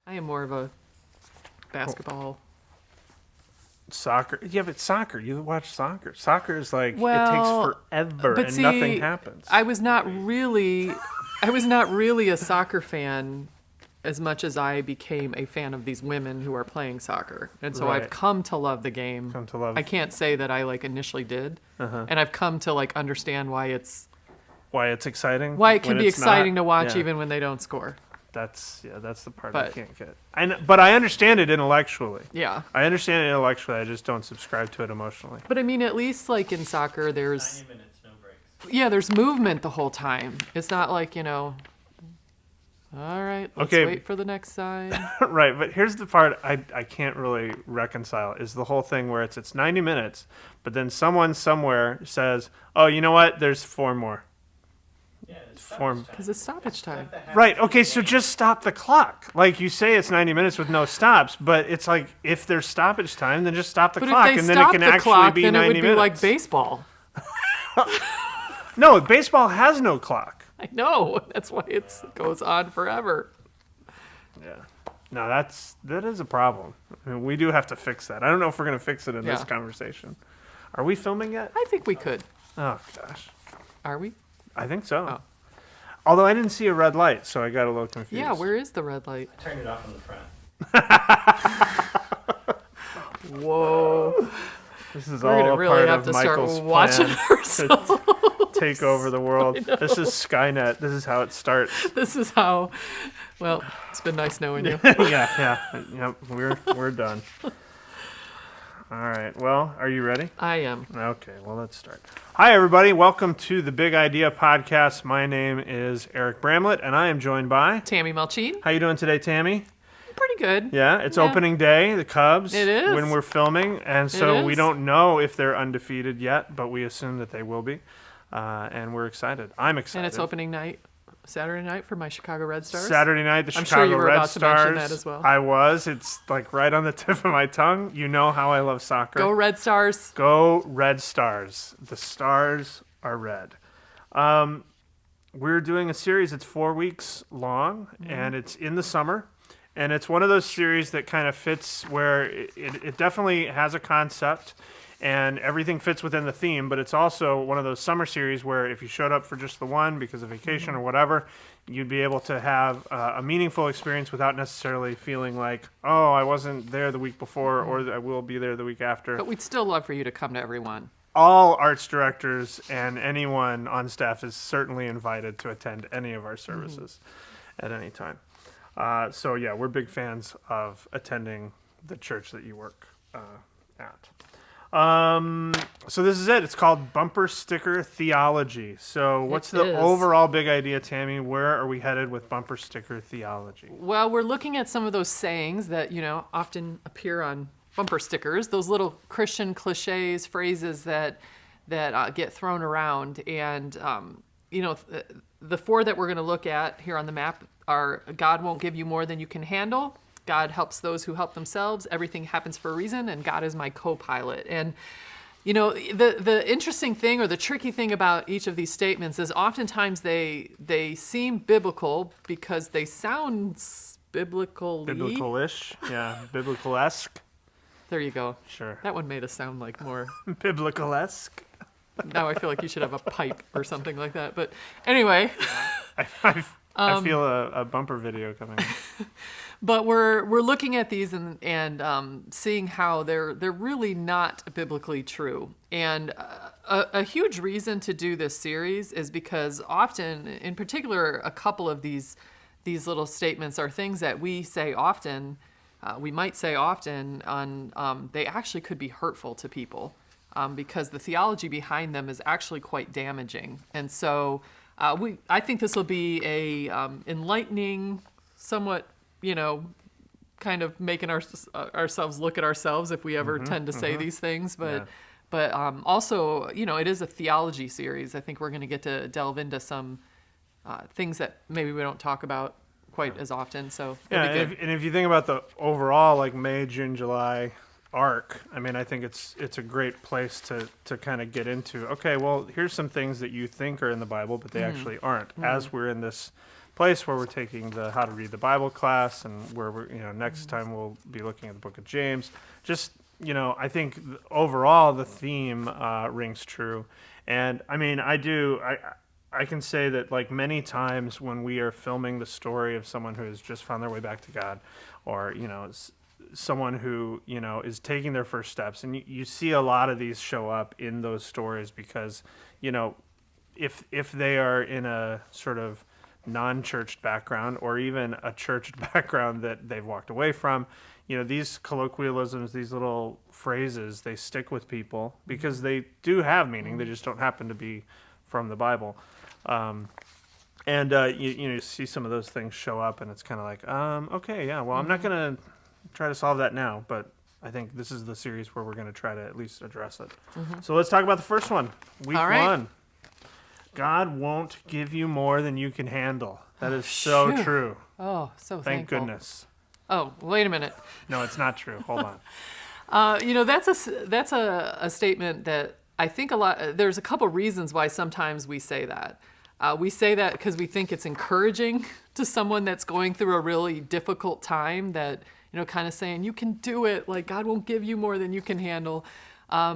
I am more of a basketball. Soccer. Yeah, but soccer. You watch soccer. Soccer is like, Well, it takes forever but and see, nothing happens. I was not really a soccer fan as much as I became a fan of these women who are playing soccer. And so Right. I've come to love the game. Come to love. I can't say that I like initially did. And I've come to like understand why it exciting. can when be it's exciting not. to watch Yeah. even when they don't score. That's the part I But- can't get. But I understand it intellectually. Yeah. I understand it intellectually. I just don't subscribe to it emotionally. But I mean, at least like in soccer, there's 90 minutes, no breaks. there's movement the whole time. It's not like, all right, let's Okay. wait for the next sign. Right, but here's the part I can't really reconcile is the whole thing where it's 90 minutes, but then someone somewhere says, "Oh, you know what? There's 4 more." Yeah, it's Form- stoppage time. Because it's stoppage time. Stuff that happens Right. in Okay. the So game. just stop the clock. Like you say, it's 90 minutes with no stops, but it's like if there's stoppage time, then just stop the But clock, if they and then it stop can the actually clock, be then 90 it would be minutes. like baseball. No, baseball has no clock. I know. That's why it goes on forever. Yeah. No, that is a problem. I mean, we do have to fix that. I don't know if we're gonna fix it in this Yeah. conversation. Are we filming yet? I think we could. Oh gosh, Are we? I think so. Oh. Although I didn't see a red light, so I got a little confused. Yeah, where is the red light? I turned it off on the front. Whoa. This is We're all going to a really part have of to start Michael's watching plan ourselves. to take over the world. This is Skynet. This is how it starts. This is how. Well, it's been nice knowing you. yeah. We're done. All right. Well, are you ready? I am. Okay, well, let's start. Hi, everybody. Welcome to the Big Idea Podcast. My name is Eric Bramlett, and I am joined by... Tammy Melchien. How you doing today, Tammy? Pretty good. Yeah, it's Yeah. opening day, the Cubs. It is. When we're filming, and so we is. don't know if they're undefeated yet, but we assume that they will be, and we're excited. I'm excited. And it's opening night, Saturday night for my Chicago Red Stars. Saturday night, the I'm Chicago sure you were Red about to mention Stars. that as well. I was. It's like right on the tip of my tongue. You know how I love soccer. Go Red Stars. Go Red Stars. The stars are red. We're doing a series. It's 4 weeks long, and it's in the summer. And it's one of those series that kind of fits where it definitely has a concept, and everything fits within the theme. But it's also one of those summer series where if you showed up for just the one because of vacation or whatever, you'd be able to have a meaningful experience without necessarily feeling like, oh, I wasn't there the week before, or I will be there the week after. But we'd still love for you to come to every one. All arts directors and anyone on staff is certainly invited to attend any of our services at any time. So yeah, we're big fans of attending the church that you work at. So this is it. It's called Bumper Sticker Theology. So what's It the is. overall big idea, Tammy? Where are we headed with Bumper Sticker Theology? Well, we're looking at some of those sayings that, often appear on bumper stickers, those little Christian cliches, phrases that get thrown around. And, the 4 that we're going to look at here on the map are God won't give you more than you can handle. God helps those who help themselves. Everything happens for a reason, and God is my co-pilot. And the interesting thing or the tricky thing about each of these statements is oftentimes they seem biblical because they sound Biblical-ish, yeah, biblical-esque. There you go. Sure, That one made us sound like more. biblical-esque. Now I feel like you should have a pipe or something like that. But anyway. I feel a bumper video coming. But we're looking at these and seeing how they're really not biblically true. And a huge reason to do this series is because often, in particular, a couple of these little statements are things that we say often. We might say often on they actually could be hurtful to people because the theology behind them is actually quite damaging. And so I think this will be a enlightening, somewhat, kind of making ourselves look at ourselves if we ever tend to say these things. But also, it is a theology series. I think we're going to get to delve into some things that maybe we don't talk about quite as often. So Yeah, it'll be good. and if you think about the overall like May, June, July arc, I mean, I think it's a great place to kind of get into. Okay, well, here's some things that you think are in the Bible, but they actually aren't. As we're in this place where we're taking the How to Read the Bible class, and where we're, next time we'll be looking at the book of James. Just, I think overall the theme rings true. And I mean, I can say that, like, many times when we are filming the story of someone who has just found their way back to God, or, someone who, is taking their first steps, and you see a lot of these show up in those stories because, if they are in a sort of non-church background or even a church background that they've walked away from, these colloquialisms, these little phrases, they stick with people because they do have meaning. They just don't happen to be from the Bible. You see some of those things show up, and it's kind of like, okay, yeah, well, I'm not going to try to solve that now, but I think this is the series where we're going to try to at least address it. So let's talk about the first one, week All right. 1. God won't give you more than you can handle. That is so Phew. true. Oh, so Thank thankful. goodness. Oh, wait a minute. No, it's not true. Hold on. That's a statement that I think there's a couple reasons why sometimes we say that. We say that because we think it's encouraging to someone that's going through a really difficult time, that, kind of saying, you can do it, like God won't give you more than you can handle.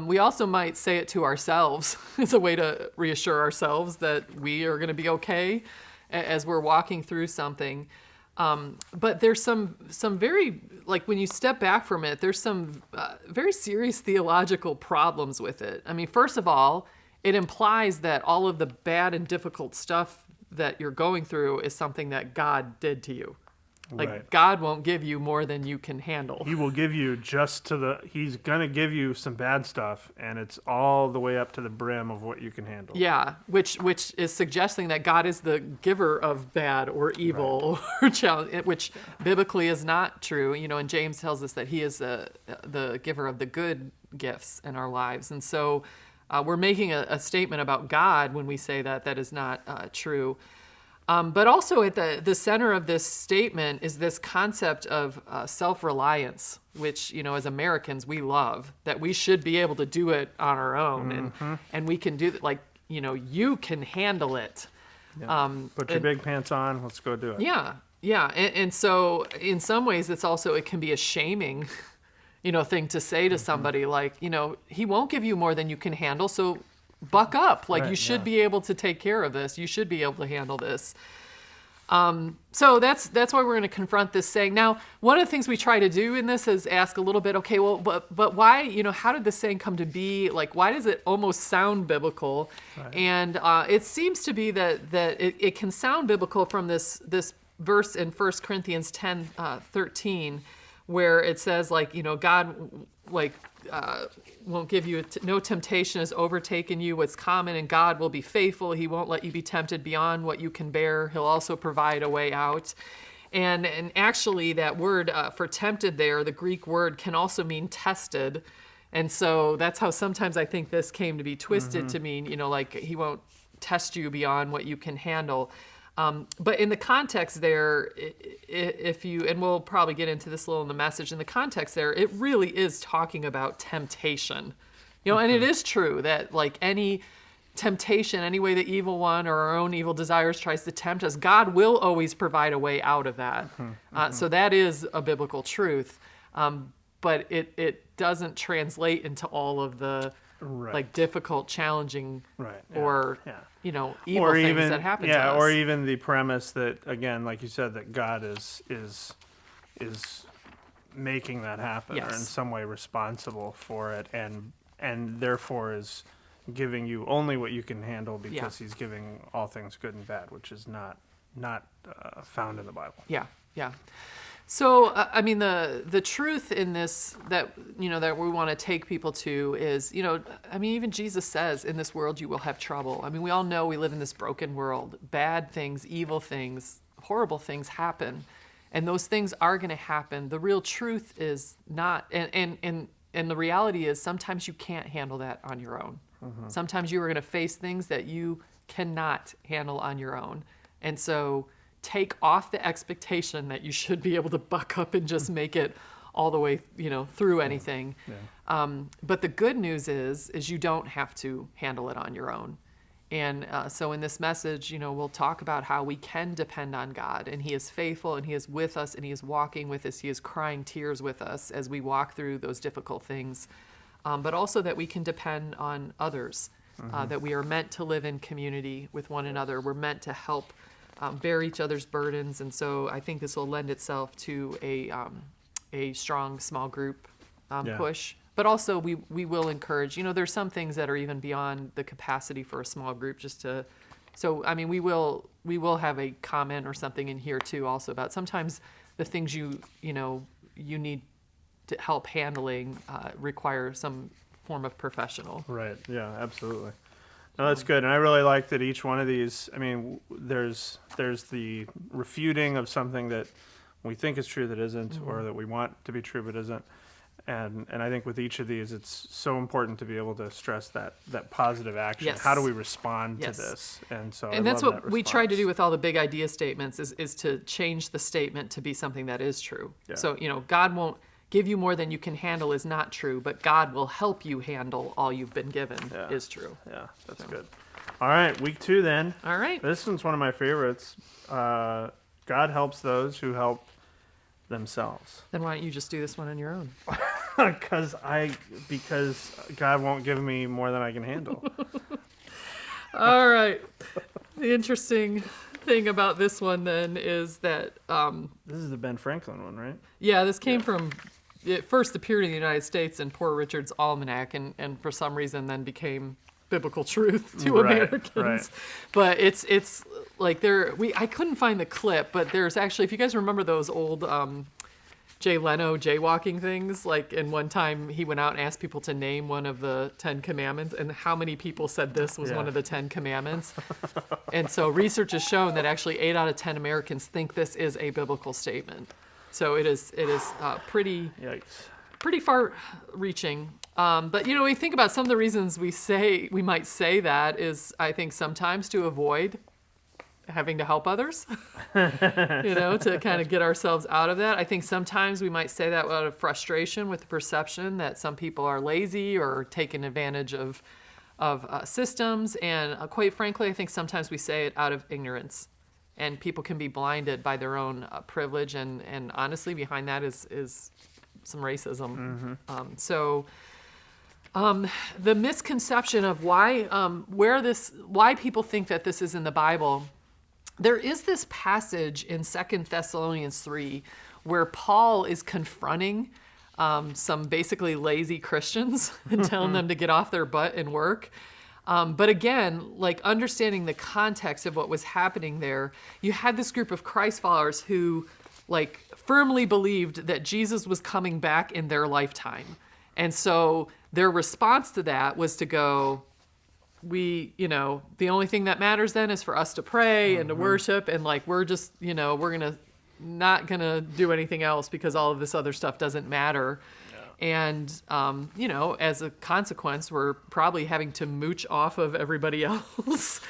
We also might say it to ourselves as a way to reassure ourselves that we are going to be okay as we're walking through something. But there's some very, like, when you step back from it, there's some very serious theological problems with it. I mean, first of all, it implies that all of the bad and difficult stuff that you're going through is something that God did to you. Like, Right. God won't give you more than you can handle. He will give you he's going to give you some bad stuff, and it's all the way up to the brim of what you can handle. Yeah, which is suggesting that God is the giver of bad or evil or challenge, which biblically is not true. And James tells us that he is the giver of the good gifts in our lives. And so we're making a statement about God when we say that is not true. But also at the center of this statement is this concept of self-reliance, which, as Americans, we love, that we should be able to do it on our own. And we can do that, like, you can handle it. Yeah. Put your big pants on. Let's go do it. Yeah. Yeah. And so in some ways, it can be a shaming, thing to say to somebody, like, he won't give you more than you can handle. So buck up. Like, you should be able to take care of this. You should be able to handle this. So that's why we're going to confront this saying. Now, one of the things we try to do in this is ask a little bit, okay, well, but why, how did this saying come to be? Like, why does it almost sound biblical? Right. And it seems to be that it can sound biblical from this verse in 1 Corinthians 10:13, where it says, like, God, like, won't give you no temptation has overtaken you what's common, and God will be faithful. He won't let you be tempted beyond what you can bear. He'll also provide a way out. And actually that word for tempted there, the Greek word, can also mean tested. And so that's how sometimes I think this came to be twisted to mean, like, he won't test you beyond what you can handle. But in the context there, and we'll probably get into this a little in the message, in the context there, it really is talking about temptation. And it is true that, like, any temptation, any way the evil one or our own evil desires tries to tempt us, God will always provide a way out of that. So that is a biblical truth. But it doesn't translate into all of the like difficult, challenging, or evil or things even, that happen to us. or even the premise that, again, like you said, that God is making that happen, or in some way responsible for it, and therefore is giving you only what you can handle because he's giving all things good and bad, which is not found in the Bible. Yeah. So, I mean, the truth in this that we want to take people to is, even Jesus says, in this world you will have trouble. I mean, we all know we live in this broken world. Bad things, evil things, horrible things happen. And those things are going to happen. The real truth is not, and the reality is sometimes you can't handle that on your own. Sometimes you are going to face things that you cannot handle on your own. And so take off the expectation that you should be able to buck up and just make it all the way, through anything. But the good news is you don't have to handle it on your own. And so in this message, we'll talk about how we can depend on God, and he is faithful, and he is with us, and he is walking with us. He is crying tears with us as we walk through those difficult things. But also that we can depend on others, that we are meant to live in community with one another. We're meant to help bear each other's burdens. And so I think this will lend itself to a strong small group push. But also we will encourage, there's some things that are even beyond the capacity for a small group we will have a comment or something in here too also about sometimes the things you need to help handling require some form of professional. Right. Yeah, absolutely. No, that's good. And I really like that each one of these, there's the refuting of something that we think is true that isn't, or that we want to be true but isn't. And I think with each of these, it's so important to be able to stress that positive action. Yes. How do we respond Yes. to this? And so And that's love what that we try to response. do with all the big idea statements is to change the statement to be something that is true. Yeah. So, God won't give you more than you can handle is not true, but God will help you handle all you've been given is true. Yeah, that's good. All right, week 2 then. All right. This one's one of my favorites. God helps those who help themselves. Then why don't you just do this one on your own? Because God won't give me more than I can handle. All right. The interesting thing about this one then is that, This is the Ben Franklin one, right? this came from, it first appeared in the United States in Poor Richard's Almanac and for some reason then became biblical truth to Right, Americans. right. But it's like I couldn't find the clip, but there's actually, if you guys remember those old Jay Leno jaywalking things, like in one time he went out and asked people to name one of the 10 commandments, and how many people said this was one of the 10 commandments. And so research has shown that actually 8 out of 10 Americans think this is a biblical statement. So it is pretty far reaching. But we think about some of the reasons we might say that is, I think, sometimes to avoid having to help others, to kind of get ourselves out of that. I think sometimes we might say that out of frustration with the perception that some people are lazy or taking advantage of systems. And quite frankly, I think sometimes we say it out of ignorance. And people can be blinded by their own privilege. And honestly, behind that is some racism. The misconception of why people think that this is in the Bible. There is this passage in 2 Thessalonians 3 where Paul is confronting some basically lazy Christians and telling them to get off their butt and work. But again, like understanding the context of what was happening there, you had this group of Christ followers who firmly believed that Jesus was coming back in their lifetime. And so their response to that was to go, the only thing that matters then is for us to pray and to worship, and we're just, we're not gonna do anything else because all of this other stuff doesn't matter. Yeah. And as a consequence, we're probably having to mooch off of everybody else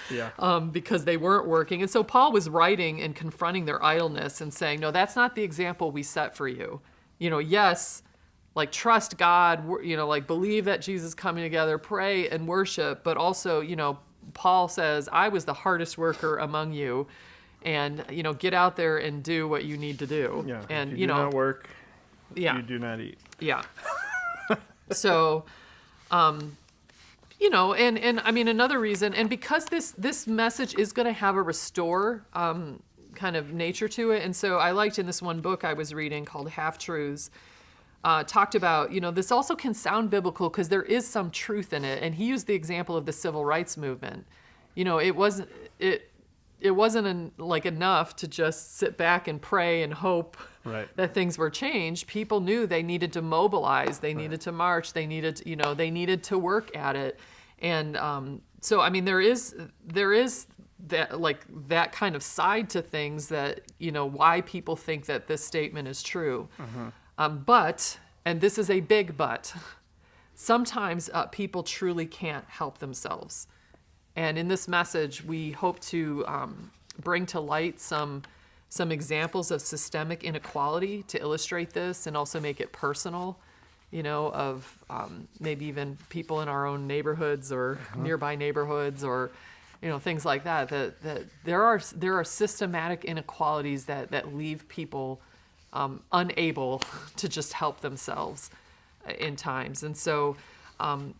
because they weren't working. And so Paul was writing and confronting their idleness and saying, no, that's not the example we set for you. Yes, trust God, believe that Jesus is coming together, pray and worship. But also, Paul says, I was the hardest worker among you, and, get out there and do what you need to do. Yeah. And, if you do not work, yeah. you do not eat. Yeah. So, and another reason, and because this message is going to have a restore kind of nature to it. And so I liked in this one book I was reading called Half Truths, talked about, this also can sound biblical because there is some truth in it. And he used the example of the civil rights movement. It wasn't enough to just sit back and pray and hope that things were changed. People knew they needed to mobilize, they needed to march, they needed to work at it. And there is that that kind of side to things that, why people think that this statement is true. But, and this is a big but, sometimes people truly can't help themselves. And in this message, we hope to bring to light some examples of systemic inequality to illustrate this and also make it personal, of maybe even people in our own neighborhoods or nearby neighborhoods, or things like that. That there are systematic inequalities that leave people unable to just help themselves in times. And so, and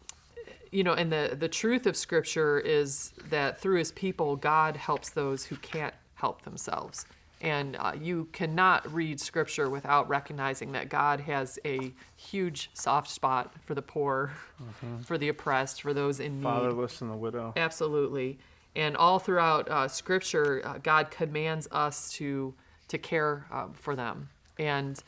the truth of Scripture is that through His people, God helps those who can't help themselves. And you cannot read Scripture without recognizing that God has a huge soft spot for the poor, for the oppressed, for those in need. Fatherless and the widow. Absolutely. And all throughout Scripture, God commands us to care for them. And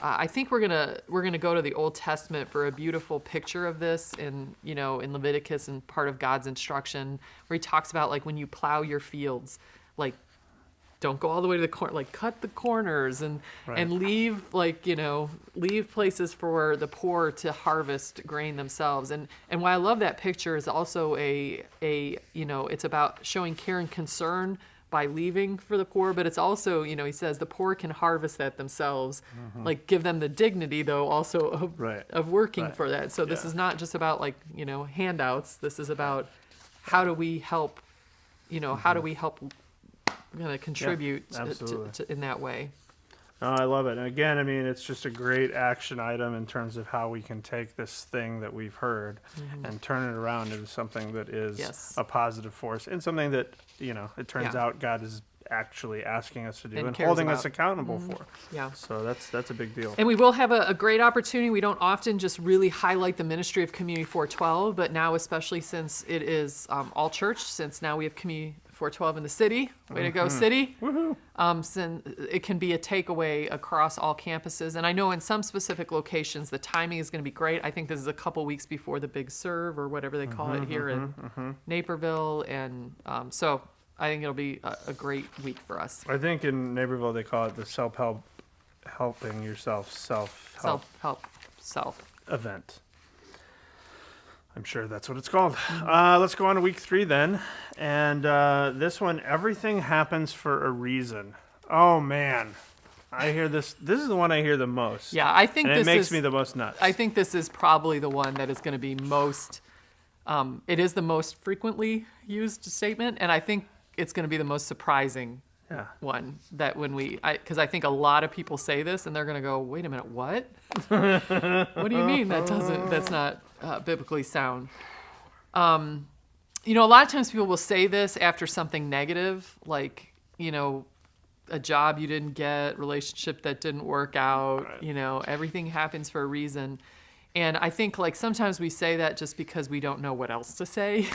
I think we're gonna go to the Old Testament for a beautiful picture of this in Leviticus, and part of God's instruction where He talks about, like, when you plow your fields, like, don't go all the way to the corner, like, cut the corners and leave, leave places for the poor to harvest grain themselves. And why I love that picture is also it's about showing care and concern by leaving for the poor, but it's also, He says the poor can harvest that themselves, like, give them the dignity, though, also of working for that. So this is not just about, handouts. This is about how do we help, how do we help contribute to in that way. No, I love it. And again, I mean, it's just a great action item in terms of how we can take this thing that we've heard and turn it around into something that is a positive force, and something that, it turns out God is actually asking us to do and holding us accountable for. Yeah. So that's a big deal. And we will have a great opportunity. We don't often just really highlight the ministry of Community 412, but now, especially since it is all church, since now we have Community 412 in the city. Way to go, city. Woohoo. Since it can be a takeaway across all campuses. And I know in some specific locations, the timing is going to be great. I think this is a couple weeks before the big serve, or whatever they call it here in Naperville. And so I think it'll be a great week for us. I think in Naperville they call it the helping yourself self-help event. I'm sure that's what it's called. Let's go on to week 3 then. And this one, everything happens for a reason. Oh, man. I hear this. This is the one I hear the most. Yeah, I think it makes me the most nuts. I think this is probably the one that is going to be most, it is the most frequently used statement. And I think it's going to be the most surprising one, that when because I think a lot of people say this and they're going to go, wait a minute, what? What do you mean that's not biblically sound? A lot of times people will say this after something negative, like, a job you didn't get, relationship that didn't work out, everything happens for a reason. And I think, like, sometimes we say that just because we don't know what else to say,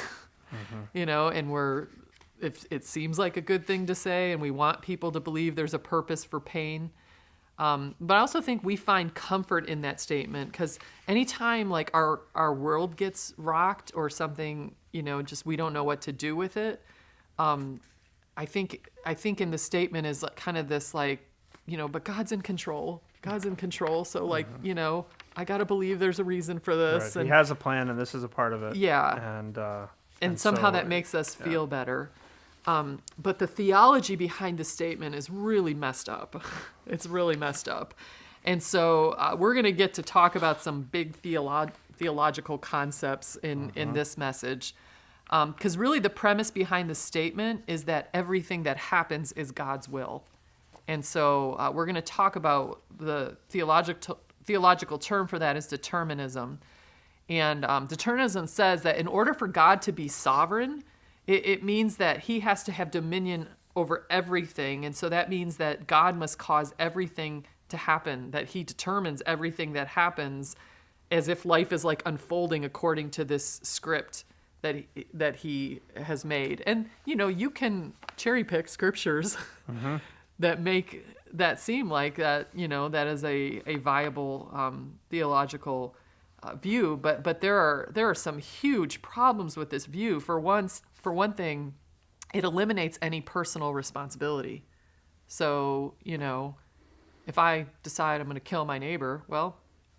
and if it seems like a good thing to say, and we want people to believe there's a purpose for pain. But I also think we find comfort in that statement, because anytime, like, our world gets rocked or something, just we don't know what to do with it. I think in the statement is kind of this, like, but God's in control. God's in control. So, like, I got to believe there's a reason for this. Right. And He has a plan, and this is a part of it. Yeah. And somehow that makes us feel better. But the theology behind the statement is really messed up. It's really messed up. And so we're going to get to talk about some big theological concepts in this message. Because really the premise behind the statement is that everything that happens is God's will. And so we're going to talk about the theological term for that is determinism. And determinism says that in order for God to be sovereign, it means that He has to have dominion over everything. And so that means that God must cause everything to happen, that He determines everything that happens, as if life is, like, unfolding according to this script that He has made. And, you can cherry pick scriptures that make that seem like that, that is a viable theological view. But there are some huge problems with this view. For one thing, it eliminates any personal responsibility. So, if I decide I'm going to kill my neighbor, well,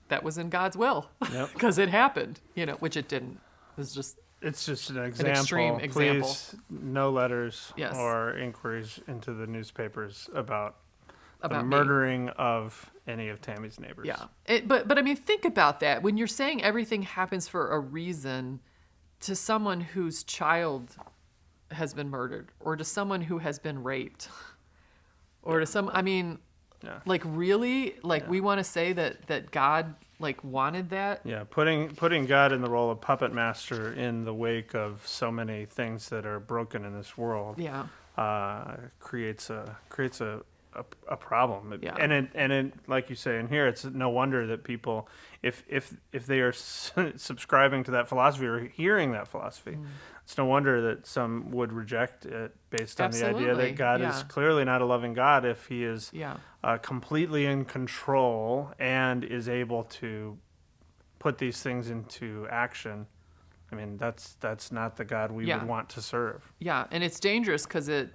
that was in God's will, because it happened, which it didn't. It's just an example. An extreme example. Please, no letters or inquiries into the newspapers about the murdering of any of Tammy's neighbors. Yeah. But I mean, think about that. When you're saying everything happens for a reason, to someone whose child has been murdered, or to someone who has been raped, or to some, I mean, Yeah. like really, like we want to say that God like wanted that. Yeah, putting God in the role of puppet master in the wake of so many things that are broken in this world, Yeah. creates a problem. Yeah. And it, like you say in here, it's no wonder that people, if they are subscribing to that philosophy or hearing that philosophy, it's no wonder that some would reject it based on the idea Absolutely, that God yeah. is clearly not a loving God if he is Yeah. completely in control and is able to put these things into action. I mean, that's not the God we Yeah. would want to serve. Yeah, and it's dangerous because it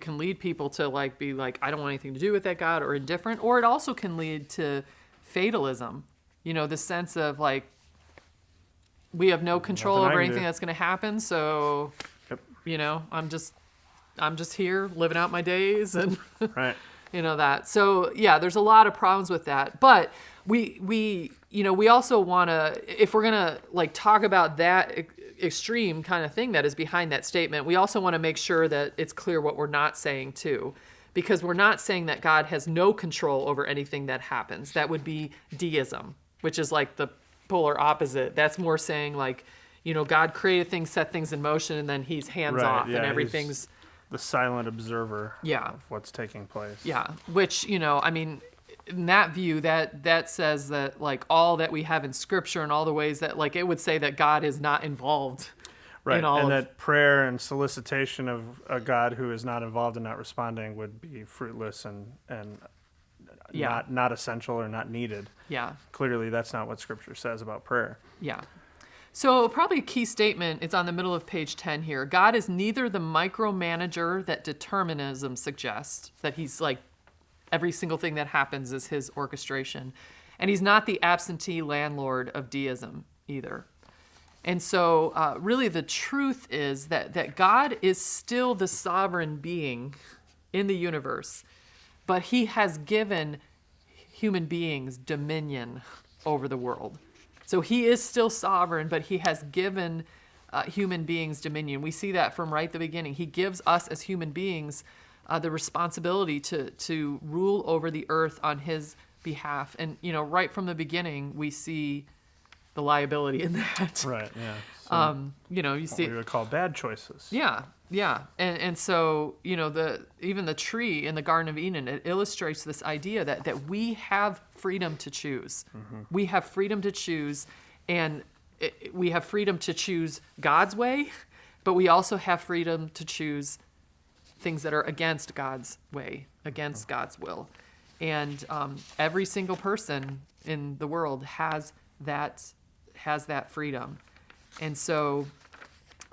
can lead people to like be like, I don't want anything to do with that God, or indifferent, or it also can lead to fatalism. The sense of like, we have no control Nothing I over can anything do. that's going to happen, so Yep. I'm just here living out my days and Right. that. So yeah, there's a lot of problems with that. But we also want to, if we're going to like talk about that extreme kind of thing that is behind that statement, we also want to make sure that it's clear what we're not saying too. Because we're not saying that God has no control over anything that happens. That would be deism, which is like the polar opposite. That's more saying like, God created things, set things in motion, and then he's hands Right, off yeah, and he's everything's the silent observer Yeah. of what's taking place. Yeah, which, I mean, in that view, that says that like all that we have in Scripture and all the ways that like it would say that God is not involved Right, in all and of that prayer and solicitation of a God who is not involved and not responding would be fruitless and Yeah. not essential or not needed. Yeah, Clearly, that's not what Scripture says about prayer. yeah. So probably a key statement is on the middle of page 10 here. God is neither the micromanager that determinism suggests, that he's like every single thing that happens is his orchestration, and he's not the absentee landlord of deism either. And so really the truth is that God is still the sovereign being in the universe, but he has given human beings dominion over the world. So he is still sovereign, but he has given human beings dominion. We see that from right at the beginning. He gives us as human beings the responsibility to rule over the earth on his behalf. And, right from the beginning, we see the liability in that. Right, yeah. So You see, what we would call bad choices. yeah, yeah, and so even the tree in the Garden of Eden, it illustrates this idea that we have freedom to choose. Mm-hmm. We have freedom to choose, and we have freedom to choose God's way, but we also have freedom to choose things that are against God's way, against God's will, and every single person in the world has that freedom, and so.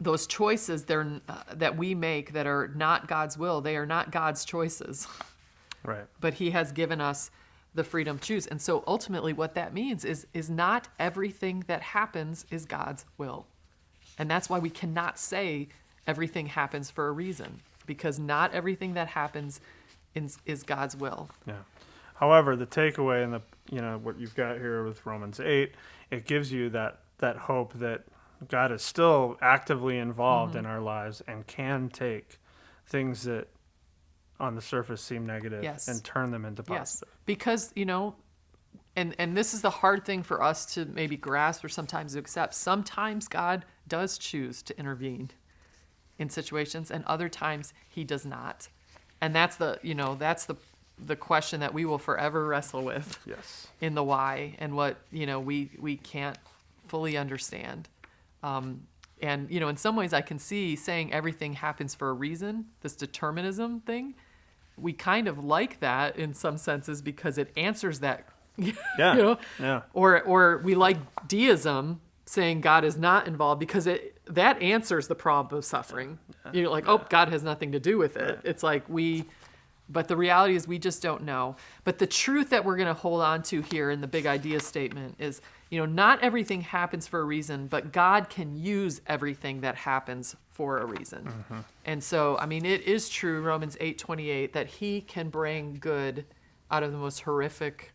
Those choices that we make that are not God's will, they are not God's choices. Right. But he has given us the freedom to choose. And so ultimately what that means is not everything that happens is God's will. And that's why we cannot say everything happens for a reason, because not everything that happens is God's will. Yeah. However, the takeaway in what you've got here with Romans 8, it gives you that hope that God is still actively involved in our lives and can take things that on the surface seem negative Yes. and turn them into Yes, positive. because, and this is the hard thing for us to maybe grasp or sometimes to accept. Sometimes God does choose to intervene in situations, and other times he does not. And that's the question that we will forever wrestle with Yes. in the why, and what, we can't fully understand. And, in some ways I can see saying everything happens for a reason, this determinism thing. We kind of like that in some senses because it answers that, Yeah. Yeah. or we like deism, saying God is not involved, because that answers the problem of suffering. God has nothing to do with it. Right. It's like but the reality is we just don't know. But the truth that we're going to hold on to here in the big idea statement is, not everything happens for a reason, but God can use everything that happens for a reason. Mm-hmm. And so, it is true, Romans 8:28, that he can bring good out of the most horrific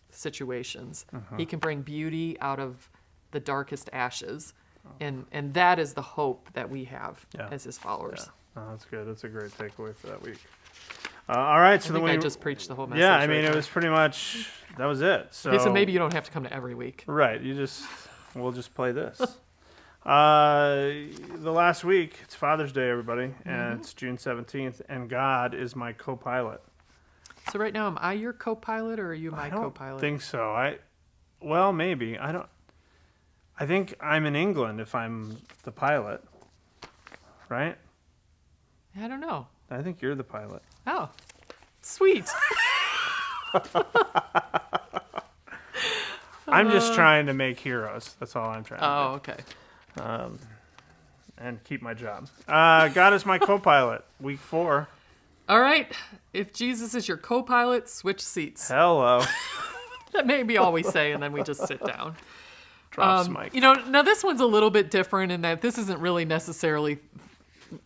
situations. Mm-hmm. He can bring beauty out of the darkest ashes. And that is the hope that we have Yeah. as his followers. Yeah. Oh, that's good. That's a great takeaway for that week. All right, so I think I just preached the whole message. yeah, I mean, right it there. was pretty much that was it. So Okay, so maybe you don't have to come to every week. right, we'll just play this. The last week, it's Father's Day, everybody, and it's June 17th, and God is my co-pilot. So right now, am I your co-pilot or are you my I don't co-pilot? think so. Well, maybe. I think I'm in England if I'm the pilot, right? I don't know. I think you're the pilot. Oh, sweet. I'm just trying to make heroes. That's all I'm trying to Oh, okay. do. And keep my job. God is my co-pilot. Week 4. All right. If Jesus is your co-pilot, switch seats. Hello. That may be all we say, and then we just sit down. Drops mic. Now this one's a little bit different in that this isn't really necessarily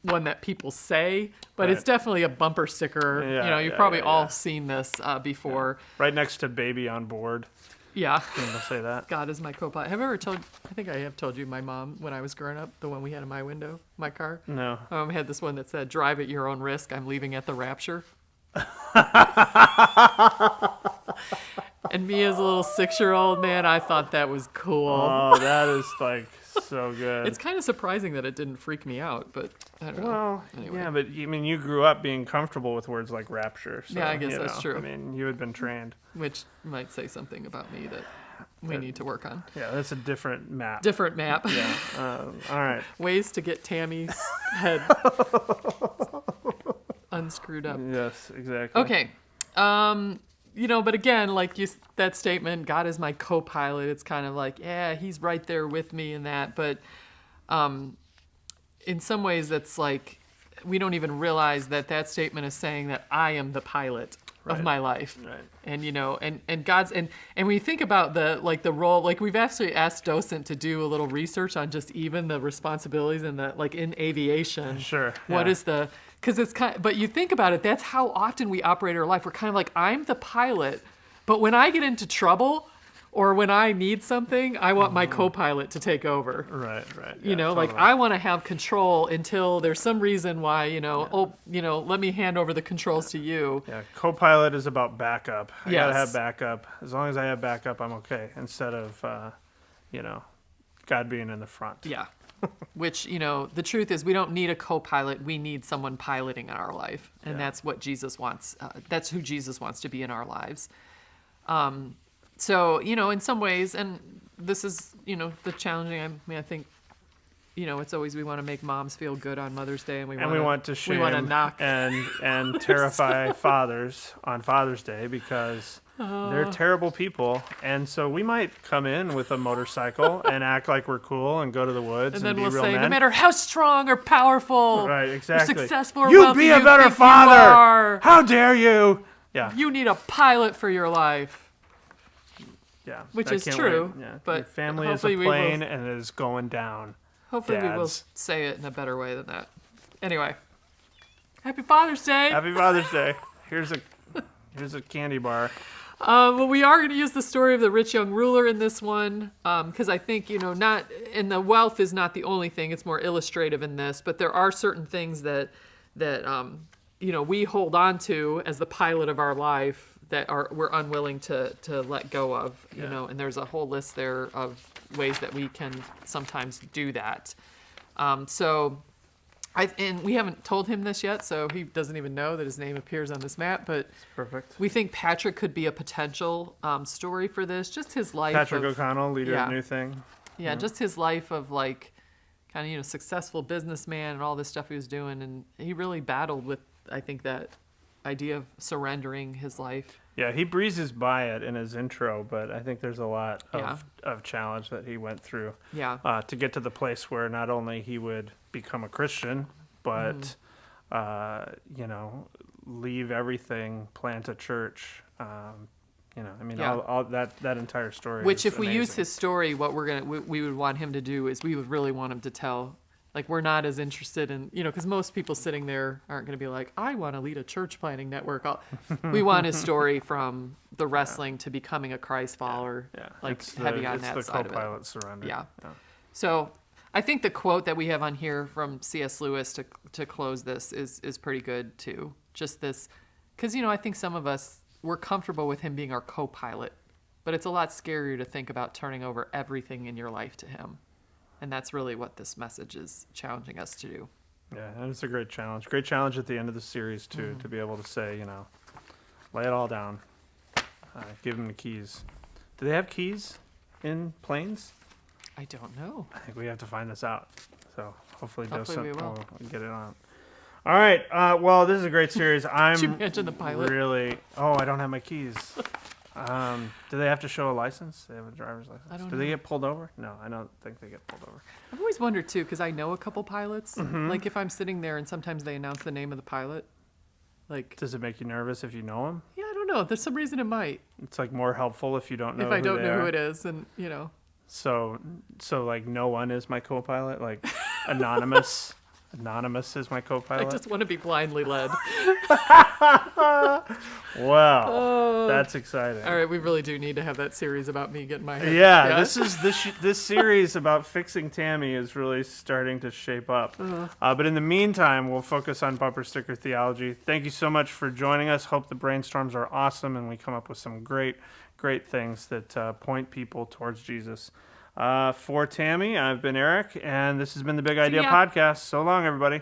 one that people say, but Right. it's definitely a bumper sticker. Yeah, You've yeah, probably yeah, all yeah. seen this before. Right next to baby on board. Yeah. Didn't I say that? God is my co-pilot. Have I ever told? I think I have told you my mom when I was growing up, the one we had in my window, my car. No. My mom had this one that said, "Drive at your own risk. I'm leaving at the rapture." And me as a little 6-year-old man, I thought that was cool. Oh, that is like so good. It's kind of surprising that it didn't freak me out, but I don't know. Well, Anyway. yeah, but I mean, you grew up being comfortable with words like rapture. So, Yeah, I guess you that's know, true. I mean, you had been trained. Which might say something about me that we need to work on. Yeah, that's a different map. Different map. Yeah. All right. Ways to get Tammy's head unscrewed up. Yes, exactly. Okay. But again, like that statement, God is my co-pilot. It's kind of like, yeah, he's right there with me in that. But in some ways, that's like we don't even realize that statement is saying that I am the pilot of Right. my life. Right. And and God's and when you think about the role, like we've actually asked Docent to do a little research on just even the responsibilities and the like in aviation. Sure. What yeah. is because it's but you think about it, that's how often we operate our life. We're kind of like, I'm the pilot, but when I get into trouble or when I need something, I want my co-pilot to take over. Right. Right. Like I want to have control until there's some reason why, let me hand over the controls to you. Yeah, co-pilot is about backup. I gotta Yes. have backup. As long as I have backup, I'm okay. Instead of, God being in the front. Yeah. Which, the truth is we don't need a co-pilot. We need someone piloting in our life. And that's what Jesus wants. That's who Jesus wants to be in our lives. So, in some ways, and this is, the challenging, I think, it's always we want to make moms feel good on Mother's Day. And we want to shame we want to knock. and terrify fathers on Father's Day because they're terrible people. And so we might come in with a motorcycle and act like we're cool and go to the woods And and, then be we'll real say, men. no matter how strong or powerful Right, or exactly. successful or You wealthy be a you better think you father. are, How dare you? Yeah. you need a pilot for your life. Yeah. Which I is can't true, wait. Yeah. but Your family is a hopefully we will- plane and it is going down. Hopefully we will Dads. say it in a better way than that. Anyway, happy Father's Day. Happy Father's Day. Here's a candy bar. Well, we are going to use the story of the rich young ruler in this one because I think, and the wealth is not the only thing. It's more illustrative in this, but there are certain things that we hold on to as the pilot of our life that we're unwilling to let go of, and there's a whole list there of ways that we can sometimes do that. And we haven't told him this yet, so he doesn't even know that his name appears on this map, but Perfect. we think Patrick could be a potential story for this. Just his life. Patrick of, O'Connell, leader yeah. of New Thing. Yeah, just his life of like kind of, successful businessman and all this stuff he was doing. And he really battled with, I think, that idea of surrendering his life. Yeah, he breezes by it in his intro, but I think there's a lot Yeah. of challenge that he went through Yeah. to get to the place where not only he would become a Christian, but, leave everything, plant a church. Yeah. all that entire story. Which, is if we use amazing. his story, what we would want him to do is we would really want him to tell. Like, we're not as interested in, because most people sitting there aren't going to be like, I want to lead a church planting network. We want his story from the wrestling to becoming a Christ follower, Yeah, like it's heavy on it's that the side of it. co-pilot surrender. Yeah. So I think the quote that we have on here from C.S. Lewis to close this is pretty good too. Just this, because I think some of us we're comfortable with him being our co-pilot, but it's a lot scarier to think about turning over everything in your life to him, and that's really what this message is challenging us to do. Yeah, and it's a great challenge. Great challenge at the end of the series too, to be able to say, lay it all down, give him the keys. Do they have keys in planes? I don't know. I think we have to find this out. So hopefully we will. we'll get it on. All right. Well, this is a great series. Could you imagine the pilot? Really. Oh, I don't have my keys. Do they have to show a license? They have a driver's license. I don't Do know. they get pulled over? No, I don't think they get pulled over. I've always wondered too, because I know a couple pilots. Like if I'm sitting there and sometimes they announce the name of the pilot, like Does it make you nervous if you know them? yeah, I don't know. There's some reason it might. It's like more helpful if you don't know. If I don't know who are. it is, and So like no one is my co-pilot. Like anonymous. Anonymous is my I co-pilot. just want to be blindly led. Wow, that's exciting. All right, we really do need to have that series about me getting my head. Yeah, this series about fixing Tammy is really starting to shape up. But in the meantime, we'll focus on bumper sticker theology. Thank you so much for joining us. Hope the brainstorms are awesome and we come up with some great things that point people towards Jesus. For Tammy, I've been Eric, and this has been the Big Idea ya. Podcast. So long, everybody.